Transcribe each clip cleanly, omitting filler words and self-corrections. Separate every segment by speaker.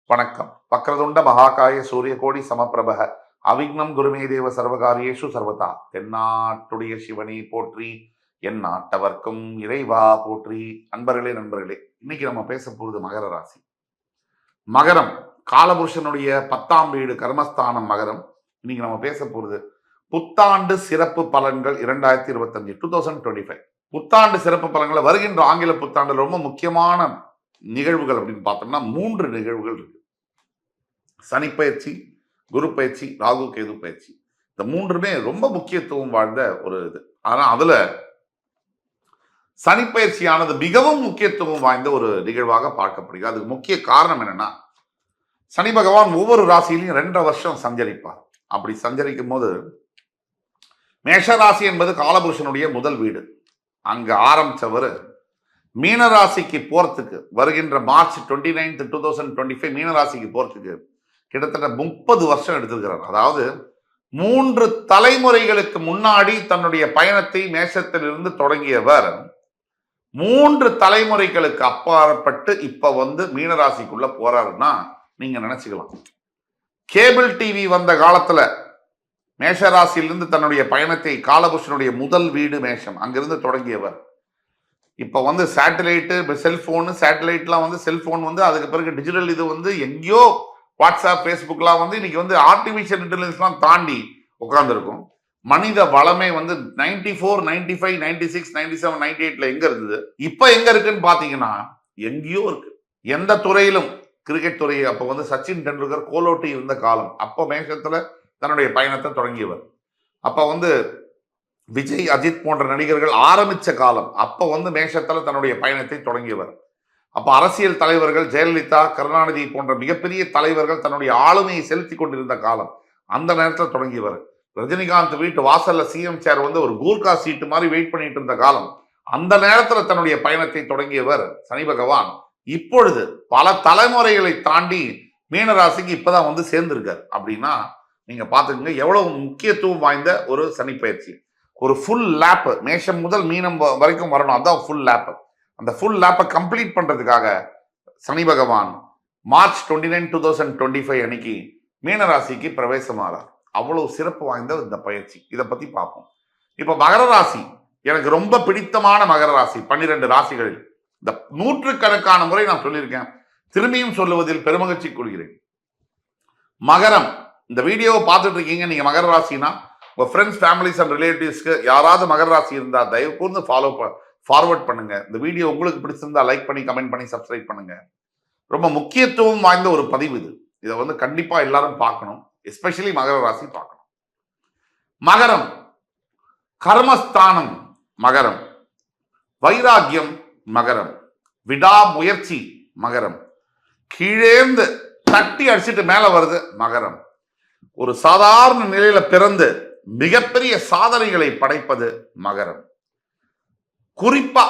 Speaker 1: வணக்கம். வக்ரதுண்ட மகாகாய சூரியகோடி சமப்பிரபக அவிக்னம் குருமே தேவ சர்வகாரியேஷு சர்வதா. தென்னாட்டுடைய சிவனை போற்றி, என் நாட்டவர்க்கும் இறைவா போற்றி. நண்பர்களே, இன்னைக்கு நம்ம பேச போறது மகர ராசி. மகரம் காலபுருஷனுடைய 10ஆம் வீடு, கர்மஸ்தானம் மகரம். இன்னைக்கு நம்ம பேச போறது புத்தாண்டு சிறப்பு பலன்கள் 2025 2025. புத்தாண்டு சிறப்பு பலன்களை வருகின்ற ஆங்கில புத்தாண்டு ரொம்ப முக்கியமான நிகழ்வுகள் அப்படின்னு பார்த்தோம்னா 3 நிகழ்வுகள் இருக்கு. சனி பயிற்சி, குரு பயிற்சி, ராகு கேது பயிற்சி. இந்த 3மே ரொம்ப முக்கியத்துவம் வாழ்ந்த ஒரு இது. ஆனா அதுல சனி பயிற்சியானது மிகவும் முக்கியத்துவம் வாய்ந்த ஒரு நிகழ்வாக பார்க்கப்படுகிறது. அதுக்கு முக்கிய காரணம் என்னன்னா, சனி பகவான் ஒவ்வொரு ராசியிலையும் 2.5 வருஷம் சஞ்சரிப்பார். அப்படி சஞ்சரிக்கும் போது மேஷ ராசி என்பது காலபுருஷனுடைய முதல் வீடு. அங்க ஆரம்பிச்சவர் மீனராசிக்கு போறதுக்கு வருகின்ற மார்ச் 29, 2025 மீனராசிக்கு போறதுக்கு கிட்டத்தட்ட 30 வருஷம் எடுத்திருக்கிறார். அதாவது 3 தலைமுறைகளுக்கு முன்னாடி தன்னுடைய பயணத்தை மேஷத்திலிருந்து தொடங்கியவர் 3 தலைமுறைகளுக்கு அப்பாற்பட்டு இப்ப மீனராசிக்குள்ள போறாருன்னா நீங்க நினைச்சுக்கலாம். கேபிள் டிவி வந்த காலத்துல மேஷராசியிலிருந்து தன்னுடைய பயணத்தை, காலபுருஷனுடைய முதல் வீடு மேஷம், அங்கிருந்து தொடங்கியவர் இப்ப சேட்டலைட்டு, செல்போனு, சேட்டலைட்லாம் செல்போன் அதுக்கு பிறகு டிஜிட்டல் இது எங்கேயோ வாட்ஸ்அப், ஃபேஸ்புக்லாம் இன்னைக்கு ஆர்டிபிஷியல் இன்டெலிஜென்ஸ்லாம் தாண்டி உட்கார்ந்துருக்கும். மனித வளமே 94, 95, 96, 97, 98ல எங்க இருந்தது, இப்ப எங்க இருக்குன்னு பாத்தீங்கன்னா எங்கேயோ இருக்கு. எந்த துறையிலும், கிரிக்கெட் துறை அப்ப சச்சின் டெண்டுல்கர் கோலோட்டி இருந்த காலம். அப்ப மேஷத்துல தன்னுடைய பயணத்தை தொடங்கியவர். அப்ப விஜய், அஜித் போன்ற நடிகர்கள் ஆரம்பிச்ச காலம். அப்ப மேஷத்துல தன்னுடைய பயணத்தை தொடங்கியவர். அப்ப அரசியல் தலைவர்கள் ஜெயலலிதா, கருணாநிதி போன்ற மிகப்பெரிய தலைவர்கள் தன்னுடைய ஆளுமையை செலுத்தி கொண்டிருந்த காலம். அந்த நேரத்தில் தொடங்கியவர். ரஜினிகாந்த் வீட்டு வாசல்ல சிஎம் சேர் ஒரு கூர்கா சீட்டு மாதிரி வெயிட் பண்ணிட்டு இருந்த காலம். அந்த நேரத்தில் தன்னுடைய பயணத்தை தொடங்கியவர் சனி பகவான். இப்பொழுது பல தலைமுறைகளை தாண்டி மீனராசிக்கு இப்பதான் சேர்ந்திருக்கார். அப்படின்னா நீங்க பாத்துக்கோங்க எவ்வளவு முக்கியத்துவம் வாய்ந்த ஒரு சனி பயிற்சி. ஒரு ஃபுல் லேப், மேஷம் முதல் மீனம் வரைக்கும் வரணும். அதான் ஃபுல் லேப். அந்த ஃபுல் லேப்பை கம்ப்ளீட் பண்றதுக்காக சனி பகவான் மார்ச் 29, 2025 அன்னைக்கு மீனராசிக்கு பிரவேசமாறார். அவ்வளவு சிறப்பு வாய்ந்த இந்த பயிற்சி. இதை பத்தி பார்ப்போம். இப்ப மகர ராசி எனக்கு ரொம்ப பிடித்தமான மகர ராசி. 12 ராசிகளில் இந்த 100கணக்கான முறை நான் சொல்லியிருக்கேன். திரும்பியும் சொல்லுவதில் பெருமகிழ்ச்சி கொள்கிறேன். மகரம், இந்த வீடியோவை பார்த்துட்டு இருக்கீங்க, நீங்க மகர ராசினா உங்க ஃப்ரெண்ட்ஸ், ஃபேமிலிஸ் அண்ட் ரிலேட்டிவ்ஸ்க்கு யாராவது மகர ராசி இருந்தா தயவு கூர்ந்து ஃபார்வர்ட் பண்ணுங்க. இந்த வீடியோ உங்களுக்கு பிடிச்சிருந்தா லைக் பண்ணி, கமெண்ட் பண்ணி, சப்ஸ்கிரைப் பண்ணுங்க. ரொம்ப முக்கியத்துவம் வாய்ந்த ஒரு பதிவு இது. இதை கண்டிப்பா எல்லாரும் பார்க்கணும். எஸ்பெஷலி மகர ராசி பார்க்கணும். மகரம் கர்மஸ்தானம் மகரம், வைராக்கியம் மகரம், விடாமுயற்சி மகரம், கீழேந்து தட்டி அடிச்சுட்டு மேல வருது மகரம். ஒரு சாதாரண நிலையில பிறந்து மிகப்பெரிய சாதனைகளை படைப்பது மகரம். குறிப்பா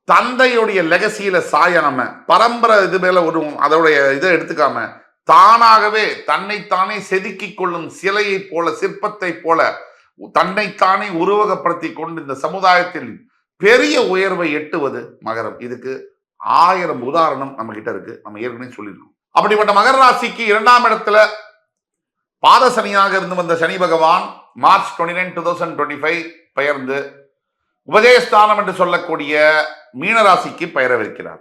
Speaker 1: தந்தையுடைய லெகசியில சாயாம, பரம்பரை இது மேல அதோடைய இதை எடுத்துக்காம, தானாகவே தன்னைத்தானே செதுக்கிக் கொள்ளும் சிலையை போல, சிற்பத்தை போல தன்னைத்தானே உருவகப்படுத்தி கொண்டு இந்த சமுதாயத்தில் பெரிய உயர்வை எட்டுவது மகரம். இதுக்கு 1000 உதாரணம் நம்ம கிட்ட இருக்கு. நம்ம ஏற்கனவே சொல்லியிருக்கோம். அப்படிப்பட்ட மகர ராசிக்கு 2ஆம் இடத்துல பாதசனியாக இருந்து வந்த சனி பகவான் மார்ச் 29, 2025 பெயர்ந்து உபஜயஸ்தானம் என்று சொல்லக்கூடிய மீனராசிக்கு பெயரவிருக்கிறார்.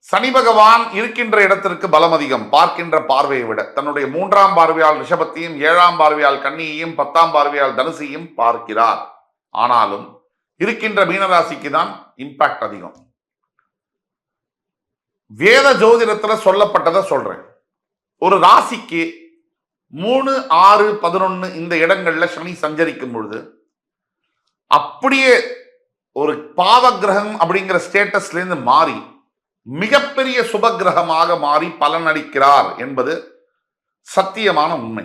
Speaker 1: சனி பகவான் இருக்கின்ற இடத்திற்கு பலம் அதிகம். பார்க்கின்ற பார்வையை விட தன்னுடைய 3ஆம் பார்வையால் ரிஷபத்தையும், 7ஆம் பார்வையால் கன்னியையும், 10ஆம் பார்வையால் தனுசையும் பார்க்கிறார். ஆனாலும் இருக்கின்ற மீனராசிக்கு தான் இம்பாக்ட் அதிகம். வேத ஜோதிடத்துல சொல்லப்பட்டதை சொல்றேன். ஒரு ராசிக்கு 3, 6, 11 இந்த இடங்கள்ல சனி சஞ்சரிக்கும் பொழுது அப்படியே ஒரு பாவ கிரகம் அப்படிங்கிற ஸ்டேட்டஸ்ல இருந்து மாறி மிகப்பெரிய சுப கிரகமாக மாறி பலனளிக்கிறார் என்பது சத்தியமான உண்மை.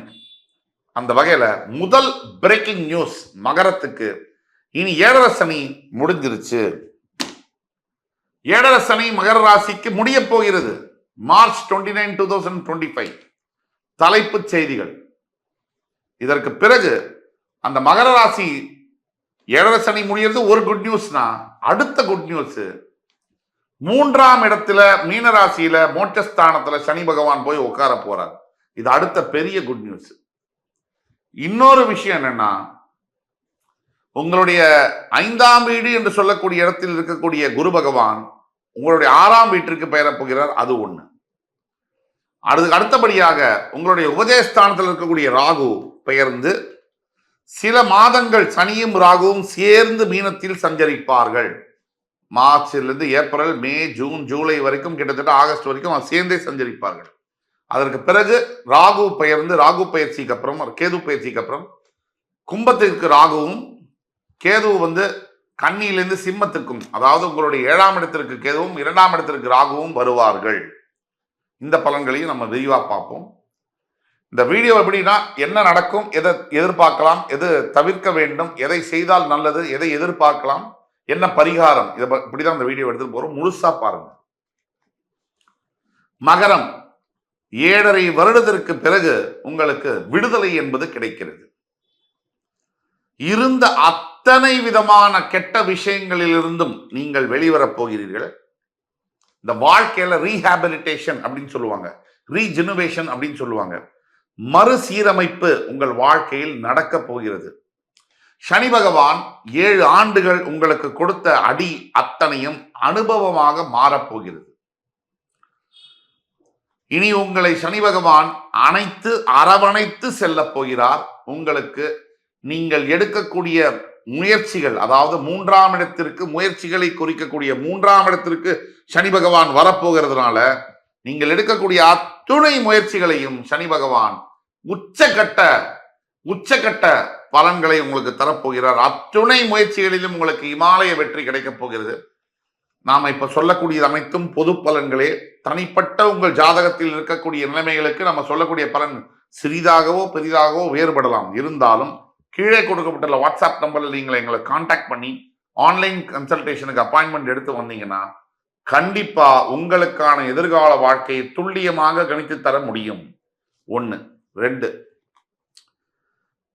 Speaker 1: அந்த வகையில முதல் பிரேக்கிங் நியூஸ் மகரத்துக்கு, இனி 7.5 சனி முடிஞ்சிருச்சு. 7.5 சனி மகர ராசிக்கு முடிய போகிறது மார்ச் 29, 2025. தலைப்புச் செய்திகள். இதற்கு பிறகு அந்த மகர ராசி 7.5 சனி முடியறது ஒரு குட் நியூஸ்னா, அடுத்த குட் நியூஸ் மூன்றாம் இடத்துல மீனராசியில மோட்சஸ்தானத்துல சனி பகவான் போய் உட்கார போறார். இது அடுத்த பெரிய குட் நியூஸ். இன்னொரு விஷயம் என்னன்னா, உங்களுடைய 5ஆம் வீடு என்று சொல்லக்கூடிய இடத்தில் இருக்கக்கூடிய குரு பகவான் உங்களுடைய 6ஆம் வீட்டிற்கு பெயரப் போகிறார். அது ஒண்ணு. அதுக்கு அடுத்தபடியாக உங்களுடைய உபஜயஸ்தானத்தில் இருக்கக்கூடிய ராகு பெயர்ந்து சில மாதங்கள் சனியும் ராகுவும் சேர்ந்து மீனத்தில் சஞ்சரிப்பார்கள். மார்ச்சிலிருந்து ஏப்ரல், மே, ஜூன், ஜூலை வரைக்கும், கிட்டத்தட்ட ஆகஸ்ட் வரைக்கும் சேர்ந்தே சஞ்சரிப்பார்கள். அதற்கு பிறகு ராகு பெயர்ந்து, ராகு பயிற்சிக்கு அப்புறம், கேது பயிற்சிக்கு அப்புறம் கும்பத்திற்கு ராகுவும், கேது கன்னியிலிருந்து சிம்மத்திற்கும், அதாவது உங்களுடைய 7ஆம் இடத்திற்கு கேதுவும் 2ஆம் இடத்திற்கு ராகுவும் வருவார்கள். இந்த பலன்களையும் நம்ம விரிவாக பார்ப்போம். இந்த வீடியோ எப்படின்னா, என்ன நடக்கும், எதை எதிர்பார்க்கலாம், எது தவிர்க்க வேண்டும், எதை செய்தால் நல்லது, எதை எதிர்பார்க்கலாம், என்ன பரிகாரம், இதை இப்படிதான் இந்த வீடியோ எடுத்துட்டு போறோம். முழுசா பாருங்க. மகரம், 7.5 வருடத்திற்கு பிறகு உங்களுக்கு விடுதலை என்பது கிடைக்கிறது. இருந்த அத்தனை விதமான கெட்ட விஷயங்களிலிருந்தும் நீங்கள் வெளிவரப் போகிறீர்கள். இந்த வாழ்க்கையில ரீஹாபிலிட்டேஷன் அப்படின்னு சொல்லுவாங்க, ரீஜெனுவேஷன் அப்படின்னு சொல்லுவாங்க, மறுசீரமைப்பு உங்கள் வாழ்க்கையில் நடக்க போகிறது. சனி பகவான் 7 ஆண்டுகள் உங்களுக்கு கொடுத்த அடி அத்தனையும் அனுபவமாக மாறப்போகிறது. இனி உங்களை சனி பகவான் அணைத்து அரவணைத்து செல்ல போகிறார். உங்களுக்கு நீங்கள் எடுக்கக்கூடிய முயற்சிகள், அதாவது 3ஆம் இடத்திற்கு முயற்சிகளை குறிக்கக்கூடிய 3ஆம் இடத்திற்கு சனி பகவான் வரப்போகிறதுனால நீங்கள் எடுக்கக்கூடிய அத்துணை முயற்சிகளையும் சனி பகவான் உச்சகட்ட பலன்களை உங்களுக்கு தரப்போகிறார். அத்துணை முயற்சிகளிலும் உங்களுக்கு இமாலய வெற்றி கிடைக்கப் போகிறது. நாம இப்ப சொல்லக்கூடியது அனைத்தும் பொது பலன்களே. தனிப்பட்ட உங்கள் ஜாதகத்தில் இருக்கக்கூடிய நிலைமைகளுக்கு நம்ம சொல்லக்கூடிய பலன் சிறிதாகவோ பெரிதாகவோ வேறுபடலாம். இருந்தாலும் கீழே கொடுக்கப்பட்டுள்ள வாட்ஸ்அப் நம்பரில் நீங்கள் எங்களை கான்டாக்ட் பண்ணி ஆன்லைன் கன்சல்டேஷனுக்கு அப்பாயின்மெண்ட் எடுத்து வந்தீங்கன்னா கண்டிப்பா உங்களுக்கான எதிர்கால வாழ்க்கையை துல்லியமாக கணித்து தர முடியும். 1. 2,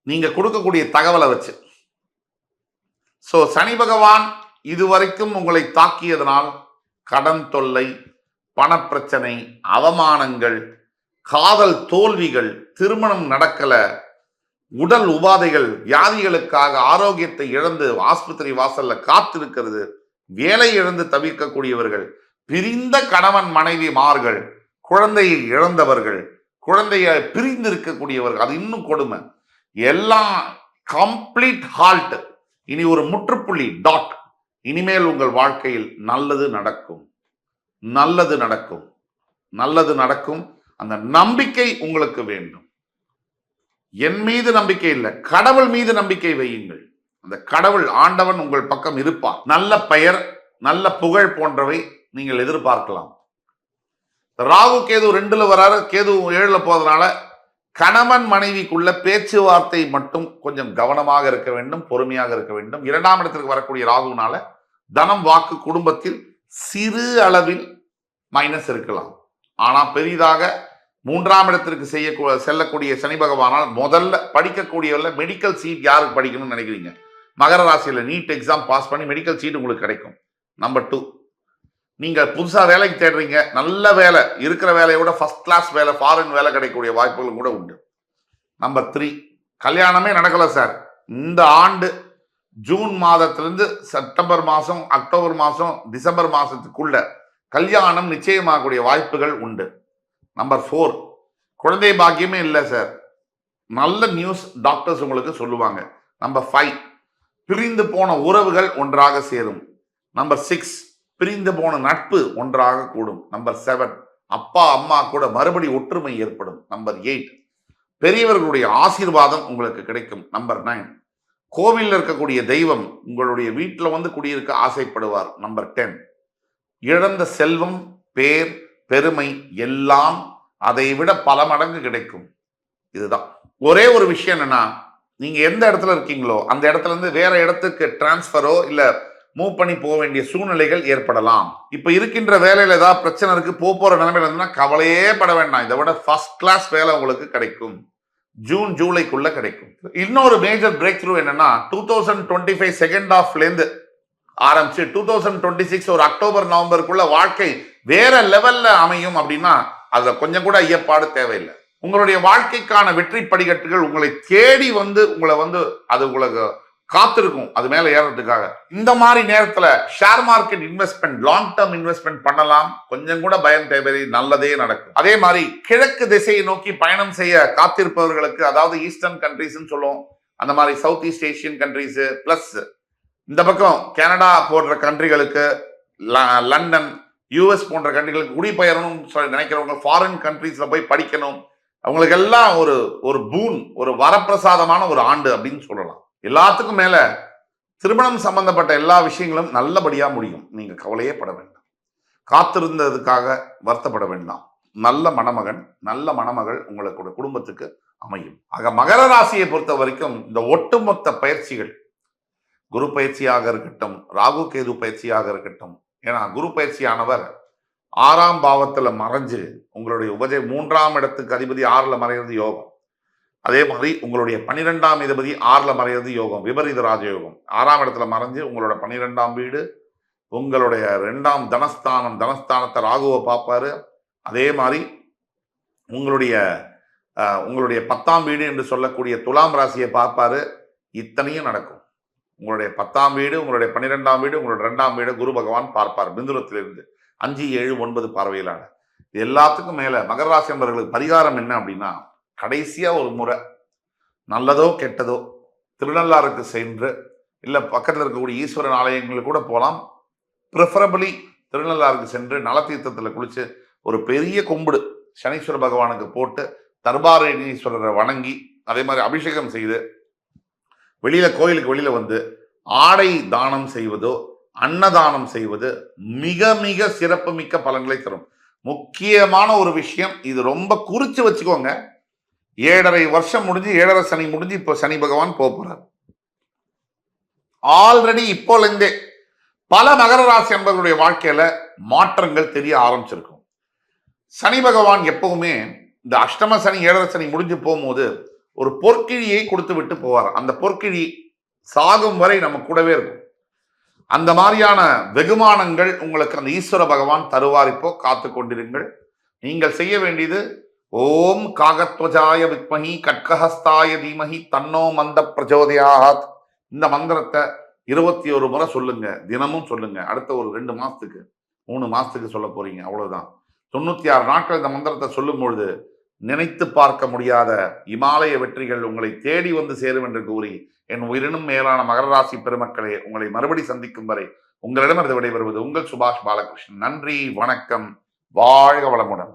Speaker 1: நீங்க கொடுக்கக்கூடிய தகவலை வச்சு. சனி பகவான் இதுவரைக்கும் உங்களை தாக்கியதனால் கடன் தொல்லை, பணப்பிரச்சனை, அவமானங்கள், காதல் தோல்விகள், திருமணம் நடக்கல, உடல் உபாதைகள், வியாதிகளுக்காக ஆரோக்கியத்தை இழந்து ஆஸ்பத்திரி வாசல்ல காத்திருக்கிறது, வேலை இழந்து தவிர்க்கக்கூடியவர்கள், பிரிந்த கணவன் மனைவிமார்கள், குழந்தையை இழந்தவர்கள், குழந்தைய பிரிந்து இருக்கக்கூடியவர்கள், அது இன்னும் கொடுமை, எல்லாம் கம்ப்ளீட் ஹால்ட். இனி ஒரு முற்றுப்புள்ளி, டாட். இனிமேல் உங்கள் வாழ்க்கையில் நல்லது நடக்கும், நல்லது நடக்கும், நல்லது நடக்கும். அந்த நம்பிக்கை உங்களுக்கு வேண்டும். என் மீது நம்பிக்கை இல்லை, கடவுள் மீது நம்பிக்கை வையுங்கள். அந்த கடவுள் ஆண்டவன் உங்கள் பக்கம் இருப்பார். நல்ல பெயர், நல்ல புகழ் போன்றவை நீங்கள் எதிர்பார்க்கலாம். ராகு கேது 2ல வராரு, கேது 7ல போறதுனால கணவன் மனைவிக்குள்ள பேச்சுவார்த்தை மட்டும் கொஞ்சம் கவனமாக இருக்க வேண்டும், பொறுமையாக இருக்க வேண்டும். 2ஆம் இடத்திற்கு வரக்கூடிய ராகுனால தனம், வாக்கு, குடும்பத்தில் சிறு அளவில் மைனஸ் இருக்கலாம். ஆனா பெரிதாக 3ஆம் இடத்திற்கு செல்லக்கூடிய சனி பகவானால் முதல்ல படிக்கக்கூடியவர்ல மெடிக்கல் சீட் யாருக்கு படிக்கணும்னு நினைக்கிறீங்க? மகர ராசியில நீட் எக்ஸாம் பாஸ் பண்ணி மெடிக்கல் சீட் உங்களுக்கு கிடைக்கும். நம்பர் 2, நீங்க புதுசா வேலைக்கு தேடுறீங்க, நல்ல வேலை, இருக்கிற வேலையோட ஃபர்ஸ்ட் கிளாஸ் வேலை, ஃபாரின் வேலை கிடைக்கக்கூடிய வாய்ப்புகள் கூட உண்டு. நம்பர் 3, கல்யாணமே நடக்கல சார், இந்த ஆண்டு ஜூன் மாதத்திலிருந்து செப்டம்பர் மாசம், அக்டோபர் மாசம், டிசம்பர் மாசத்துக்குள்ள கல்யாணம் நிச்சயமாகக்கூடிய வாய்ப்புகள் உண்டு. நம்பர் 4, குழந்தை பாக்கியமே இல்லை சார், நல்ல நியூஸ் டாக்டர்ஸ் உங்களுக்கு சொல்லுவாங்க. நம்பர் 5, பிரிந்து போன உறவுகள் ஒன்றாக சேரும். நம்பர் 6, பிரிந்து போன நட்பு ஒன்றாக கூடும். நம்பர் 7, அப்பா அம்மா கூட மறுபடி ஒற்றுமை ஏற்படும். நம்பர் 8, பெரியவர்களுடைய ஆசீர்வாதம் உங்களுக்கு கிடைக்கும். நம்பர் 9, கோவிலில் இருக்கக்கூடிய தெய்வம் உங்களுடைய வீட்டில் குடியிருக்க ஆசைப்படுவார். நம்பர் 10, இழந்த செல்வம், பேர், பெருமை எல்லாம் அதை விட பல மடங்கு கிடைக்கும். இதுதான் ஒரே ஒரு விஷயம். என்னன்னா, நீங்க எந்த இடத்துல இருக்கீங்களோ அந்த இடத்துல இருந்து வேற இடத்துக்கு டிரான்ஸ்பரோ இல்ல மூவ் பண்ணி போக வேண்டிய சூழ்நிலைகள் ஏற்படலாம். இப்ப இருக்கின்ற வேலையில ஏதாவது பிரச்சனை இருக்கு, போற நிலைமையில இருந்தா கவலையே பட வேண்டாம். இதை விட ஃபர்ஸ்ட் கிளாஸ் வேலை உங்களுக்கு கிடைக்கும். ஜூன் ஜூலைக்குள்ள கிடைக்கும். இன்னொரு மேஜர் பிரேக் த்ரூ என்னன்னா, 2025 செகண்ட் ஹாஃப்ல இருந்து ஆரம்பிச்சு 2026 ஒரு அக்டோபர் நவம்பருக்குள்ள வாழ்க்கை வேற லெவல்ல அமையும் அப்படின்னா அதுல கொஞ்சம் கூட ஐயப்பாடு தேவையில்லை. உங்களுடைய வாழ்க்கைக்கான வெற்றி படிக்கட்டுகள் உங்களை தேடி வந்து உங்களை வந்து அது உங்களுக்கு காத்திருக்கும் அது மேல ஏறதுக்காக. இந்த மாதிரி நேரத்துல share market investment, long term investment பண்ணலாம். கொஞ்சம் கூட பயம் தேவை, நல்லதே நடக்கும். அதே மாதிரி கிழக்கு திசையை நோக்கி பயணம் செய்ய காத்திருப்பவர்களுக்கு, அதாவது ஈஸ்டர்ன் கண்ட்ரிஸ் சொல்லுவோம், அந்த மாதிரி south east Asian countries plus இந்த பக்கம் கனடா போன்ற கண்ட்ரிகளுக்கு, லண்டன், யூஎஸ் போன்ற கண்ட்ரிகளுக்கு குடிபெயரணும் நினைக்கிறவங்க, ஃபாரின் கண்ட்ரீஸ்ல போய் படிக்கணும், அவங்களுக்கு எல்லாம் ஒரு பூன், ஒரு வரப்பிரசாதமான ஒரு ஆண்டு அப்படின்னு சொல்லலாம். எல்லாத்துக்கும் மேல திருமணம் சம்பந்தப்பட்ட எல்லா விஷயங்களும் நல்லபடியா முடியும். நீங்க கவலையே பட வேண்டாம். காத்திருந்ததுக்காக வருத்தப்பட வேண்டாம். நல்ல மணமகன், நல்ல மணமகள் உங்களுக்கு குடும்பத்துக்கு அமையும். ஆக மகர ராசியை பொறுத்த வரைக்கும் இந்த ஒட்டுமொத்த பயிற்சிகள், குரு பயிற்சியாக இருக்கட்டும், ராகு கேது பயிற்சியாக இருக்கட்டும், ஏன்னா குரு பயிற்சியானவர் 6ஆம் பாவத்துல மறைஞ்சு உங்களுடைய 3ஆம் இடத்துக்கு அதிபதி 6ல மறைகிறது யோகம். அதே மாதிரி உங்களுடைய 12ஆம் அதிபதி 6ல மறைகிறது யோகம், விபரீத ராஜயோகம். 6ஆம் இடத்துல மறைஞ்சு உங்களோட 12ஆம் வீடு, உங்களுடைய 2ஆம் தனஸ்தானம், தனஸ்தானத்தை ராகுவை பார்ப்பாரு. அதே மாதிரி உங்களுடைய 10ஆம் வீடு என்று சொல்லக்கூடிய துலாம் ராசியை பார்ப்பாரு. இத்தனையும் நடக்கும். உங்களுடைய 10ஆம் வீடு, உங்களுடைய 12ஆம் வீடு, உங்களுடைய 2ஆம் வீடு குரு பகவான் பார்ப்பார் பிந்துரத்திலிருந்து 5, 7, 9 பார்வையிலான. இது எல்லாத்துக்கும் மேல மகர ராசி நண்பர்களுக்கு பரிகாரம் என்ன அப்படின்னா, கடைசியா ஒரு முறை நல்லதோ கெட்டதோ திருநள்ளாறுக்கு சென்று, இல்ல பக்கத்தில் இருக்கக்கூடிய ஈஸ்வரன் ஆலயங்களுக்கு கூட போகலாம். ப்ரிஃபரபிளி திருநள்ளாறுக்கு சென்று நலத்தீர்த்தத்தில் குளிச்சு ஒரு பெரிய கும்பிடு சனீஸ்வர பகவானுக்கு போட்டு தர்பாரணீஸ்வரரை வணங்கி, அதே மாதிரி அபிஷேகம் செய்து வெளியில கோயிலுக்கு வெளியில வந்து ஆடை தானம் செய்வதோ அன்னதானம் செய்வது மிக மிக சிறப்பு மிக்க பலன்களை தரும். முக்கியமான ஒரு விஷயம், இது ரொம்ப குறிச்சு வச்சுக்கோங்க. 7.5 வருஷம் முடிஞ்சு, 7.5 சனி முடிஞ்சு இப்போ சனி பகவான் போறார். ஆல்ரெடி இப்போலேருந்தே பல மகர ராசி என்பவர்களுடைய வாழ்க்கையில மாற்றங்கள் தெரிய ஆரம்பிச்சிருக்கும். சனி பகவான் எப்பவுமே இந்த அஷ்டம சனி 7.5 சனி முடிஞ்சு போகும்போது ஒரு பொற்கிழியை கொடுத்து விட்டு போவார். அந்த பொற்கிழி சாகும் வரை நம்ம கூடவே இருக்கும். அந்த மாதிரியான வெகுமானங்கள் உங்களுக்கு அந்த ஈஸ்வர பகவான் தருவார். இப்போ காத்து கொண்டிருங்கள். நீங்கள் செய்ய வேண்டியது ஓம் காகத்வஜாய வித்மஹி கட்கஹஸ்தாய தீமஹி தன்னோ மந்த பிரச்சோதயாத். இந்த மந்திரத்தை 21 முறை சொல்லுங்க, தினமும் சொல்லுங்க. அடுத்த ஒரு 2 மாசத்துக்கு 3 மாசத்துக்கு சொல்ல போறீங்க, அவ்வளவுதான். 96 நாட்கள் இந்த மந்திரத்தை சொல்லும் பொழுது நினைத்து பார்க்க முடியாத இமாலய வெற்றிகள் உங்களை தேடி வந்து சேரும் என்று கூறி, என் உயிரினும் மேலான மகர ராசி பெருமக்களே, உங்களை மறுபடி சந்திக்கும் வரை உங்களிடமிருந்து விடைபெறுவது உங்கள் சுபாஷ் பாலகிருஷ்ணன். நன்றி, வணக்கம், வாழ்க வளமுடன்.